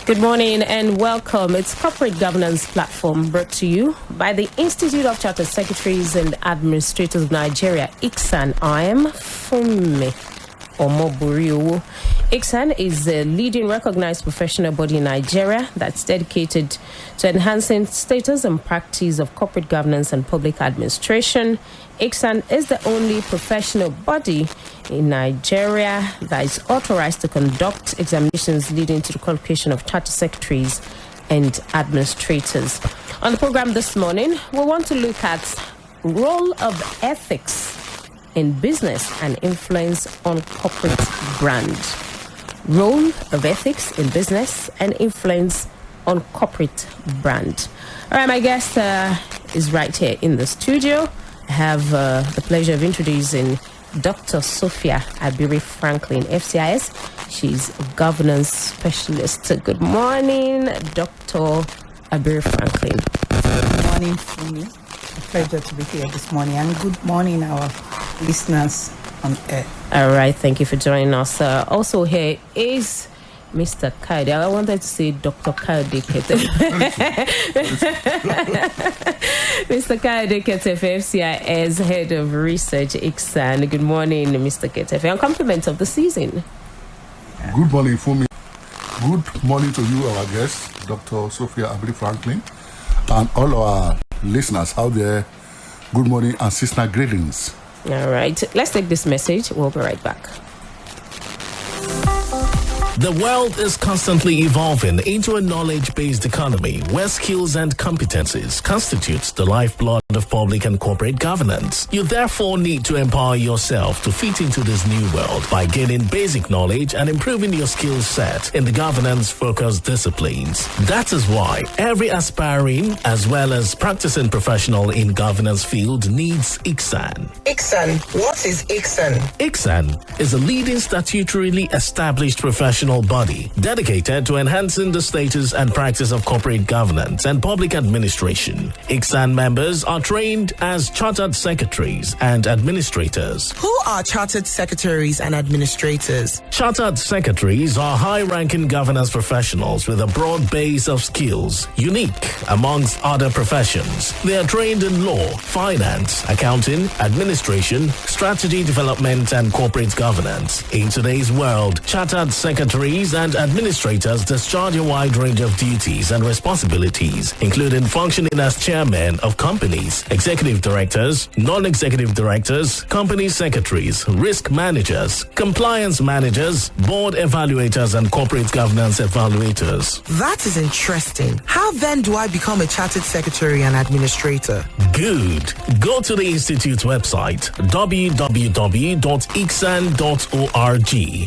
Good morning and welcome. It's Corporate Governance Platform brought to you by the Institute of Chartered Secretaries and Administrators of Nigeria, ICSAN. I am Funmi Omoburiu. ICSAN is the leading recognized professional body in Nigeria that's dedicated to enhancing status and practice of corporate governance and public administration. ICSAN is the only professional body in Nigeria that is authorized to conduct examinations leading to the qualification of chartered secretaries and administrators. On the program this morning, we want to look at role of ethics in business and influence on corporate brand. Role of ethics in business and influence on corporate brand. All right, my guest is right here in the studio. I have the pleasure of introducing Dr. SOPHIA ABIRI-FRANKLIN, FCIS. She's a governance specialist. Good morning, Dr. ABIRI-FRANKLIN. Good morning, Funmi. A pleasure to be here this morning. And good morning, our listeners on air. All right, thank you for joining us. Also here is Mr. Kayode. I wanted to say Dr. Kayode Ketef. Mr. Kayode Ketef, FCIS, Head of Research, ICSAN. Good morning, Mr. Ketef. And compliment of the season. Good morning, Funmi. Good morning to you, our guest, Dr. SOPHIA ABIRI-FRANKLIN, and all our listeners out there. Good morning and sister greetings. All right, let's take this message. We'll be right back. The world is constantly evolving into a knowledge-based economy where skills and competencies constitutes the lifeblood of public and corporate governance. You therefore need to empower yourself to fit into this new world by gaining basic knowledge and improving your skill set in the governance-focused disciplines. That is why every aspiring as well as practicing professional in governance field needs ICSAN. ICSAN. What is ICSAN? ICSAN is a leading statutorily established professional body dedicated to enhancing the status and practice of corporate governance and public administration. ICSAN members are trained as chartered secretaries and administrators. Who are chartered secretaries and administrators? Chartered secretaries are high-ranking governance professionals with a broad base of skills, unique amongst other professions. They are trained in law, finance, accounting, administration, strategy development, and corporate governance. In today's world, chartered secretaries and administrators discharge a wide range of duties and responsibilities, including functioning as chairmen of companies, executive directors, non-executive directors, company secretaries, risk managers, compliance managers, board evaluators, and corporate governance evaluators. That is interesting. How then do I become a chartered secretary and administrator? Good. Go to the Institute's website, www.icsan.org.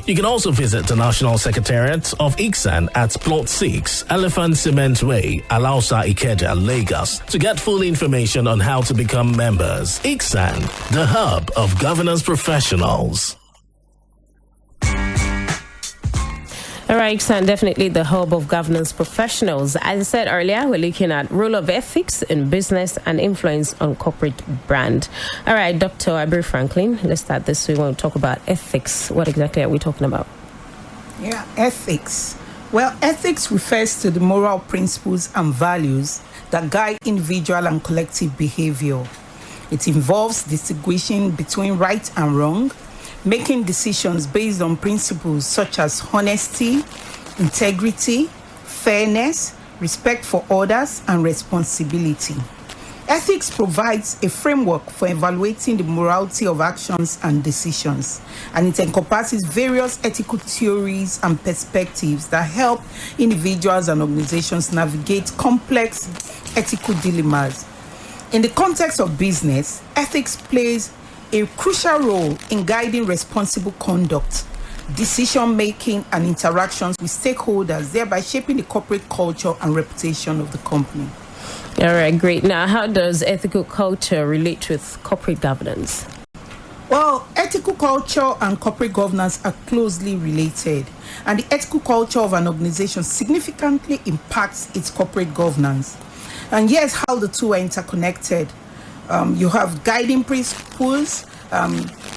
You can also visit the National Secretariat of ICSAN at Plot 6, Elephant Cement Way, Alausa, Ikeja, Lagos, to get full information on how to become members. ICSAN, the hub of governance professionals. All right, ICSAN, definitely the hub of governance professionals. As I said earlier, we're looking at role of ethics in business and influence on corporate brand. All right, Dr. ABIRI-FRANKLIN, let's start this. We want to talk about ethics. What exactly are we talking about? Yeah, ethics. Well, ethics refers to the moral principles and values that guide individual and collective behavior. It involves distinguishing between right and wrong, making decisions based on principles such as honesty, integrity, fairness, respect for others, and responsibility. Ethics provides a framework for evaluating the morality of actions and decisions, and it encompasses various ethical theories and perspectives that help individuals and organizations navigate complex ethical dilemmas. In the context of business, ethics plays a crucial role in guiding responsible conduct, decision-making, and interactions with stakeholders, thereby shaping the corporate culture and reputation of the company. All right, great. Now, how does ethical culture relate with corporate governance? Well, ethical culture and corporate governance are closely related, and the ethical culture of an organization significantly impacts its corporate governance. And here's how the two are interconnected. You have guiding principles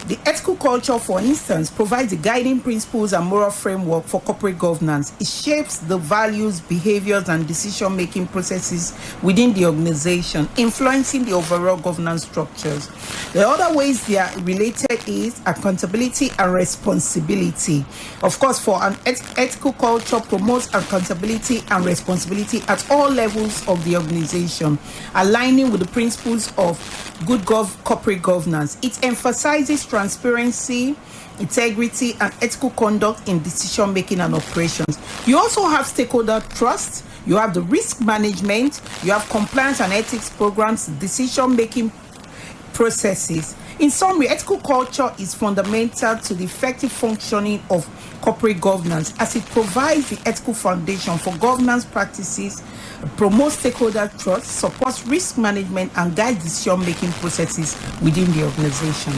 The ethical culture, for instance, provides the guiding principles and moral framework for corporate governance. It shapes the values, behaviors, and decision-making processes within the organization, influencing the overall governance structures. The other ways they are related is accountability and responsibility. Of course, for an ethical culture promotes accountability and responsibility at all levels of the organization, aligning with the principles of good corporate governance. It emphasizes transparency, integrity, and ethical conduct in decision making and operations. You also have stakeholder trust, you have the risk management, you have compliance and ethics programs, decision making processes. In summary, ethical culture is fundamental to the effective functioning of corporate governance, as it provides the ethical foundation for governance practices, promotes stakeholder trust, supports risk management, and guides decision-making processes within the organization.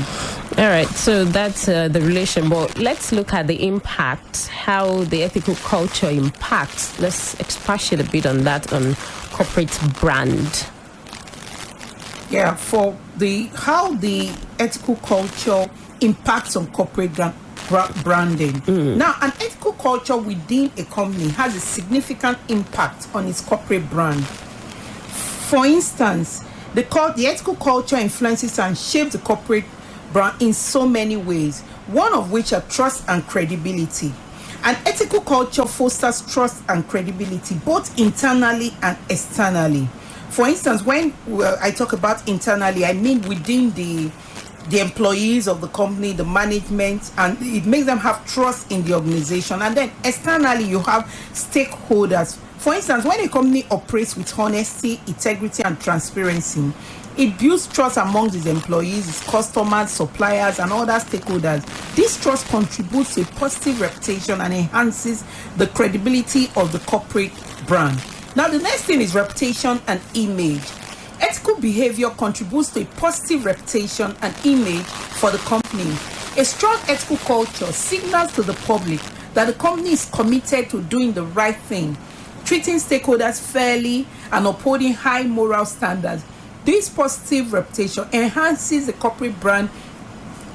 All right, so that's the relation, but let's look at the impact, how the ethical culture impacts. Let's expatiate a bit on that, on corporate brand. Yeah, for how the ethical culture impacts on corporate branding. Now, an ethical culture within a company has a significant impact on its corporate brand. For instance, the ethical culture influences and shapes the corporate brand in so many ways, one of which are trust and credibility. An ethical culture fosters trust and credibility both internally and externally. For instance, when I talk about internally, I mean within the employees of the company, the management, and it makes them have trust in the organization. And then externally, you have stakeholders. For instance, when a company operates with honesty, integrity, and transparency, it builds trust among its employees, its customers, suppliers, and other stakeholders. This trust contributes to a positive reputation and enhances the credibility of the corporate brand. Now, the next thing is reputation and image. Ethical behavior contributes to a positive reputation and image for the company. A strong ethical culture signals to the public that the company is committed to doing the right thing, treating stakeholders fairly, and upholding high moral standards. This positive reputation enhances the corporate brand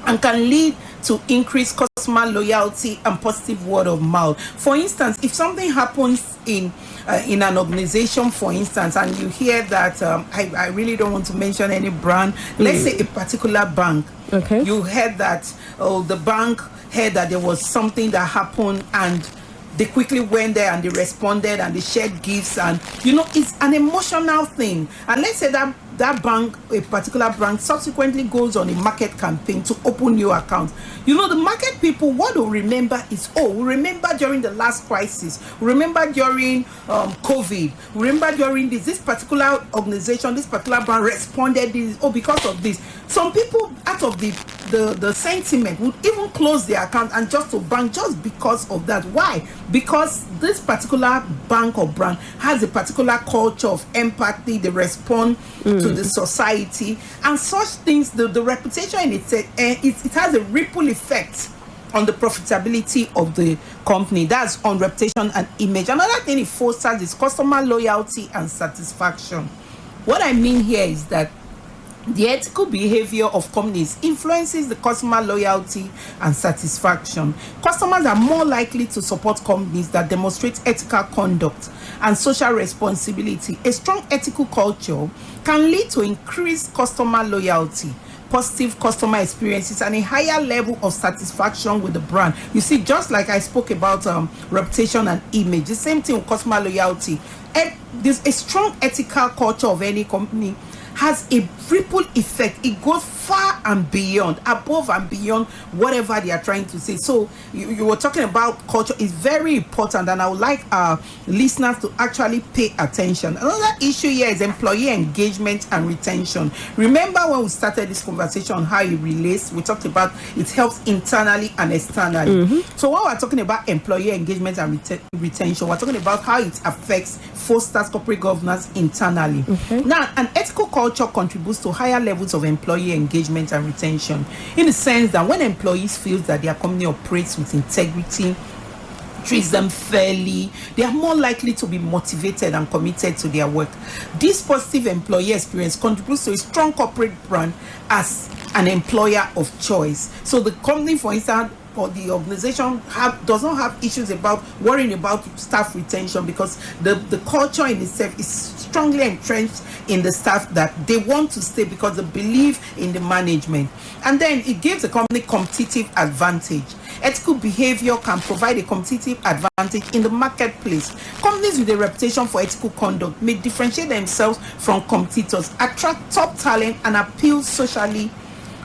and can lead to increased customer loyalty and positive word of mouth. For instance, if something happens in an organization, for instance, and you hear that, I really don't want to mention any brand, let's say a particular bank. Okay. You heard that, the bank heard that there was something that happened, and they quickly went there and they responded and they shared gifts, and it's an emotional thing. And let's say that bank, a particular bank, subsequently goes on a market campaign to open new accounts. The market people, what they'll remember is, we remember during the last crisis, we remember during COVID, we remember during this particular organization, this particular brand responded this, because of this. Some people, out of the sentiment, would even close their account and just to bank just because of that. Why? Because this particular bank or brand has a particular culture of empathy. They respond to the society, and such things, the reputation in itself, it has a ripple effect on the profitability of the company. That's on reputation and image. Another thing it fosters is customer loyalty and satisfaction. What I mean here is that the ethical behavior of companies influences the customer loyalty and satisfaction. Customers are more likely to support companies that demonstrate ethical conduct and social responsibility. A strong ethical culture can lead to increased customer loyalty, positive customer experiences, and a higher level of satisfaction with the brand. You see, just like I spoke about reputation and image, the same thing with customer loyalty. There's a strong ethical culture of any company has a ripple effect. It goes far and beyond, above and beyond whatever they are trying to say. So you were talking about culture is very important, and I would like our listeners to actually pay attention. Another issue here is employee engagement and retention. Remember when we started this conversation on how it relates, we talked about it helps internally and externally. So when we're talking about employee engagement and retention, we're talking about how it affects, fosters corporate governance internally. Now, an ethical culture contributes to higher levels of employee engagement and retention, in the sense that when employees feel that their company operates with integrity, treats them fairly, they are more likely to be motivated and committed to their work. This positive employee experience contributes to a strong corporate brand as an employer of choice. So the company, for instance, or the organization does not have issues about worrying about staff retention, because the culture in itself is strongly entrenched in the staff that they want to stay because they believe in the management. And then it gives the company competitive advantage. Ethical behavior can provide a competitive advantage in the marketplace. Companies with a reputation for ethical conduct may differentiate themselves from competitors, attract top talent, and appeal socially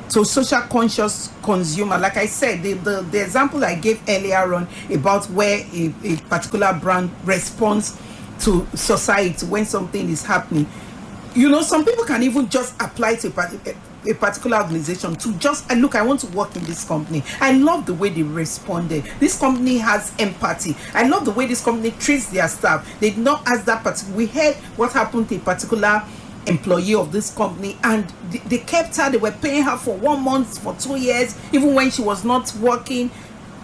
to social conscious consumer. Like I said, the example I gave earlier on about where a particular brand responds to society when something is happening. You know, some people can even just apply to a particular organization to just, and look, I want to work in this company. I love the way they responded. This company has empathy. I love the way this company treats their staff. They did not ask that particular. We heard what happened to a particular employee of this company, and they kept her. They were paying her for 1 month, for 2 years, even when she was not working.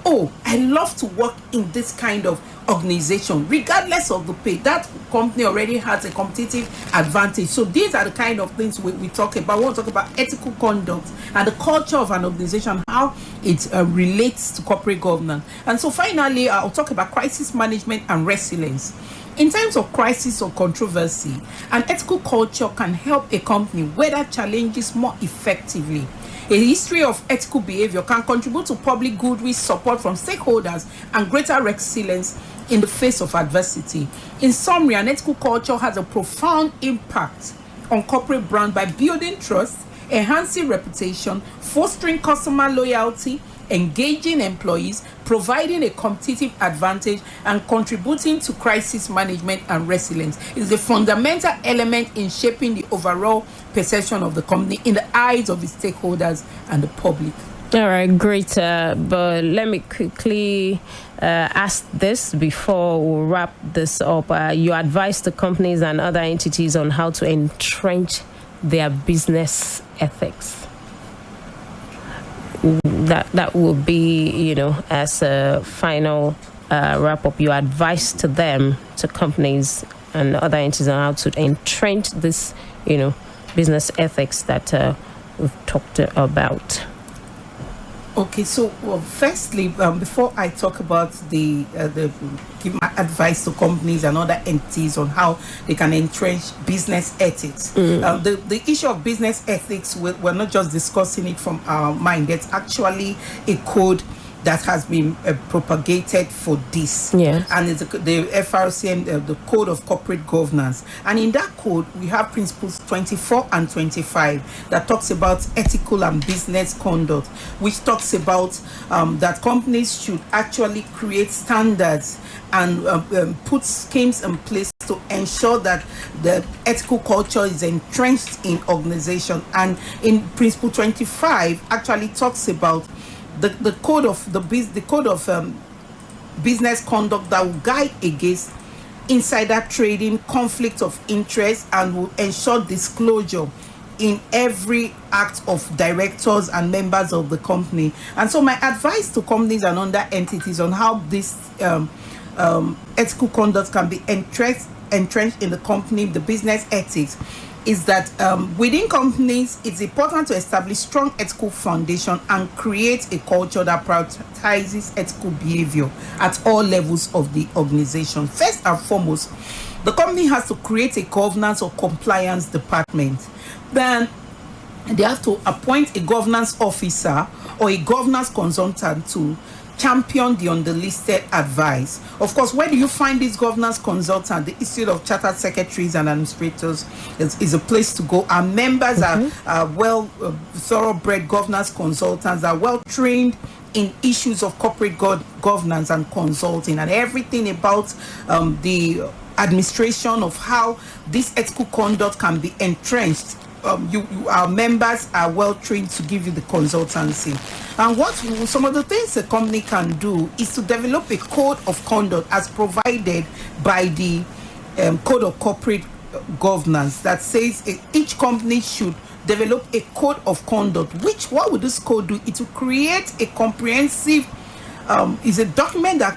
Oh, I love to work in this kind of organization, regardless of the pay. That company already has a competitive advantage. So these are the kind of things we talk about. We want to talk about ethical conduct and the culture of an organization, how it relates to corporate governance. And so finally, I'll talk about crisis management and resilience. In times of crisis or controversy, an ethical culture can help a company weather challenges more effectively. A history of ethical behavior can contribute to public goodwill, support from stakeholders, and greater resilience in the face of adversity. In summary, an ethical culture has a profound impact on corporate brand by building trust, enhancing reputation, fostering customer loyalty, engaging employees, providing a competitive advantage, and contributing to crisis management and resilience. It is a fundamental element in shaping the overall perception of the company in the eyes of its stakeholders and the public. All right, great. But let me quickly ask this before we wrap this up. You advise the companies and other entities on how to entrench their business ethics. That will be, you know, as a final wrap up, your advice to them, to companies and other entities, on how to entrench this, you know, business ethics that we've talked about. Okay, so firstly, before I talk about give my advice to companies and other entities on how they can entrench business ethics. The issue of business ethics, we're not just discussing it from our mind. There's actually a code that has been propagated for this. Yes. And it's the FRCN, the Code of Corporate Governance. And in that code, we have principles 24 and 25 that talks about ethical and business conduct, which talks about that companies should actually create standards and put schemes in place to ensure that the ethical culture is entrenched in organization. And in principle 25 actually talks about the code of business conduct that will guide against insider trading, conflict of interest, and will ensure disclosure in every act of directors and members of the company. And so my advice to companies and other entities on how this ethical conduct can be entrenched in the company, the business ethics, is that within companies, it's important to establish strong ethical foundation and create a culture that prioritizes ethical behavior at all levels of the organization. First and foremost, the company has to create a governance or compliance department. Then they have to appoint a governance officer or a governance consultant to champion the underlisted advice. Of course, where do you find this governance consultant? The Institute of Chartered Secretaries and Administrators is a place to go. Our members are thoroughbred governance consultants, are well trained in issues of corporate governance and consulting, and everything about the administration of how this ethical conduct can be entrenched. Our members are well trained to give you the consultancy. And what some of the things a company can do is to develop a code of conduct as provided by the Code of Corporate Governance that says each company should develop a code of conduct. What would this code do? It will create a comprehensive, is a document that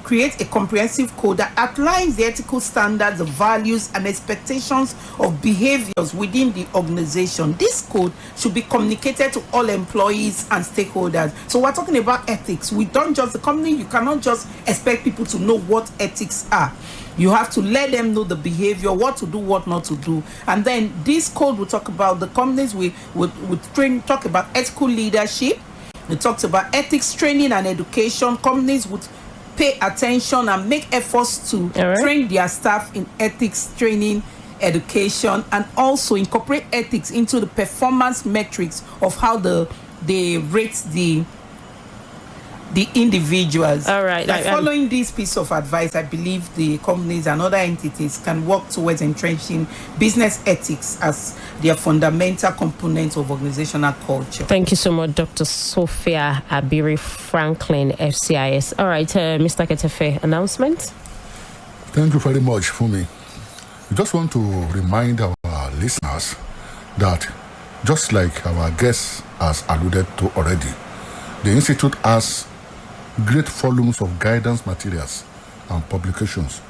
create a comprehensive code that outlines the ethical standards, the values, and expectations of behaviors within the organization. This code should be communicated to all employees and stakeholders. So we're talking about ethics. We don't just, the company, you cannot just expect people to know what ethics are. You have to let them know the behavior, what to do, what not to do. And then this code will talk about the companies, we talk about ethical leadership. It talks about ethics training and education. Companies would pay attention and make efforts to train their staff in ethics training, education, and also incorporate ethics into the performance metrics of how they rate the individuals. All right. Following this piece of advice, I believe the companies and other entities can work towards entrenching business ethics as their fundamental component of organizational culture. Thank you so much, Dr. Sophia ABIRI-FRANKLIN, FCIS. All right, Mr. Ketefe, announcement? Thank you very much, Fumi. We just want to remind our listeners that just like our guest has alluded to already, the Institute has great volumes of guidance materials and publications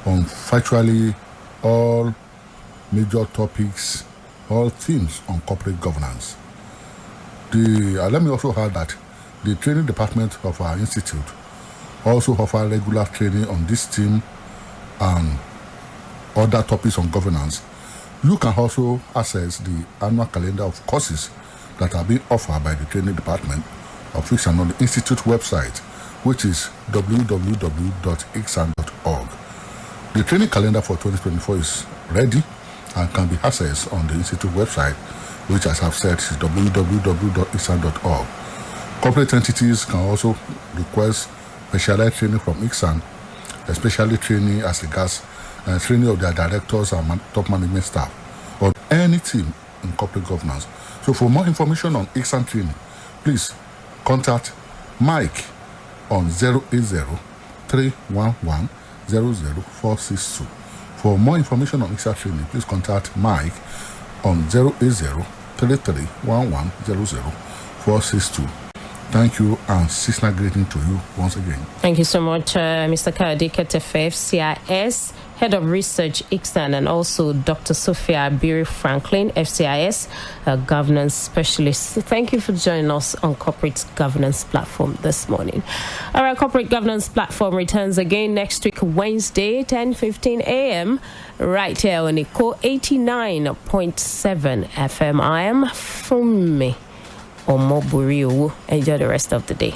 on virtually all major topics, all themes on corporate governance. Let me also add that the training department of our institute also offer regular training on this theme and other topics on governance. You can also access the annual calendar of courses that are being offered by the training department of ICSAN on the institute website, which is www.icsan.org. The training calendar for 2024 is ready and can be accessed on the institute website, which, as I've said, is www.icsan.org. Corporate entities can also request specialized training from ICSAN, especially training as regards training of their directors and top management staff, or any team in corporate governance. So for more information on ICSAN training, please contact Mike on 080-311-00462. For more information on ICSAN training, please contact Mike on 080-3311-00462. Thank you, and seasonal greeting to you once again. Thank you so much, Mr. Kayode Ketefe, FCIS, Head of Research, ICSAN, and also Dr. Sophia ABIRI-FRANKLIN, FCIS, Governance Specialist. Thank you for joining us on Corporate Governance Platform this morning. All right, Corporate Governance Platform returns again next week, Wednesday, 10:15 a.m., right here on Eco 89.7 FM. I am Fumi Omoburi. Enjoy the rest of the day.